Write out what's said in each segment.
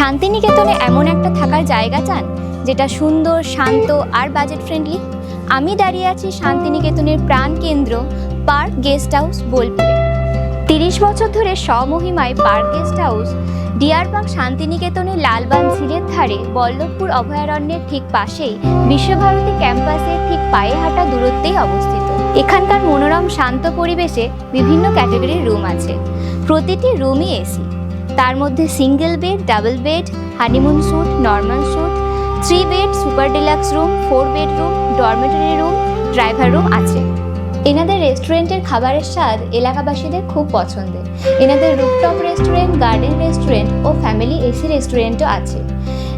শান্তিনিকেতনে এমন একটা থাকার জায়গা চান যেটা সুন্দর, শান্ত আর বাজেট ফ্রেন্ডলি? আমি দাঁড়িয়ে আছি শান্তিনিকেতনের প্রাণকেন্দ্র পার্ক গেস্ট হাউস বোলপুরে। 30 বছর ধরে স্বমহিমায় পার্ক গেস্ট হাউস ডিয়ারবাগ শান্তিনিকেতনের লালবাগ ঝিলের ধারে বল্লভপুর অভয়ারণ্যের ঠিক পাশেই বিশ্বভারতী ক্যাম্পাসের ঠিক পায়ে হাঁটা দূরত্বেই অবস্থিত। এখানকার মনোরম শান্ত পরিবেশে বিভিন্ন ক্যাটাগরির রুম আছে। প্রতিটি রুমই এসি, তার মধ্যে single bed, double bed, honeymoon suite, normal suite, 3 bed, super deluxe room, 4 bedroom, dormitory room, driver room আছে। এনাদের রেস্টুরেন্টের খাবারের স্বাদ এলাকাবাসীদের খুব পছন্দের। এনাদের রুফটপ রেস্টুরেন্ট, গার্ডেন রেস্টুরেন্ট ও ফ্যামিলি এসি রেস্টুরেন্টও আছে।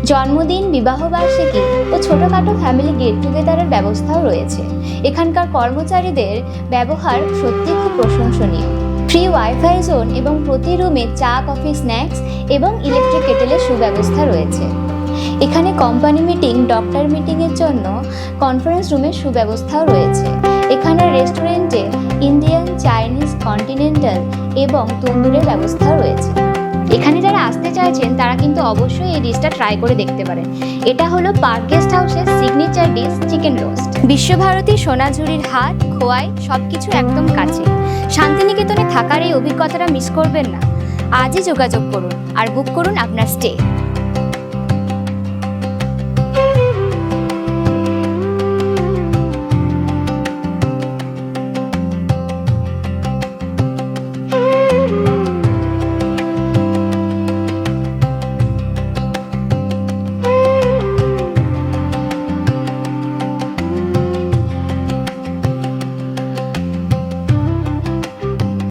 জন্মদিন, বিবাহবার্ষিকী ও ছোটোখাটো ফ্যামিলি গেট টুগেদারের ব্যবস্থাও রয়েছে। এখানকার কর্মচারীদের ব্যবহার সত্যি খুব প্রশংসনীয়। ফ্রি ওয়াইফাই জোন এবং প্রতি রুমে চা, কফি, স্ন্যাক্স এবং ইলেকট্রিক কেটেলের সুব্যবস্থা রয়েছে। এখানে কোম্পানি মিটিং, ডক্টর মিটিংয়ের জন্য কনফারেন্স রুমের সুব্যবস্থাও রয়েছে। এখানের রেস্টুরেন্টে ইন্ডিয়ান, চাইনিজ, কন্টিনেন্টাল এবং তন্দুরের ব্যবস্থাও রয়েছে। এখানে যারা আসতে চাইছেন তারা কিন্তু অবশ্যই এই ডিশটা ট্রাই করে দেখতে পারেন। এটা হলো পার্ক গেস্ট হাউসের signature dish chicken roast. Visvabharati, সোনাঝুরির হাট, খোয়াই সবকিছু একদম কাছে। শান্তিনিকেতনে থাকার এই অভিজ্ঞতাটা মিস করবেন না। আজই যোগাযোগ করুন আর বুক করুন আপনার স্টে।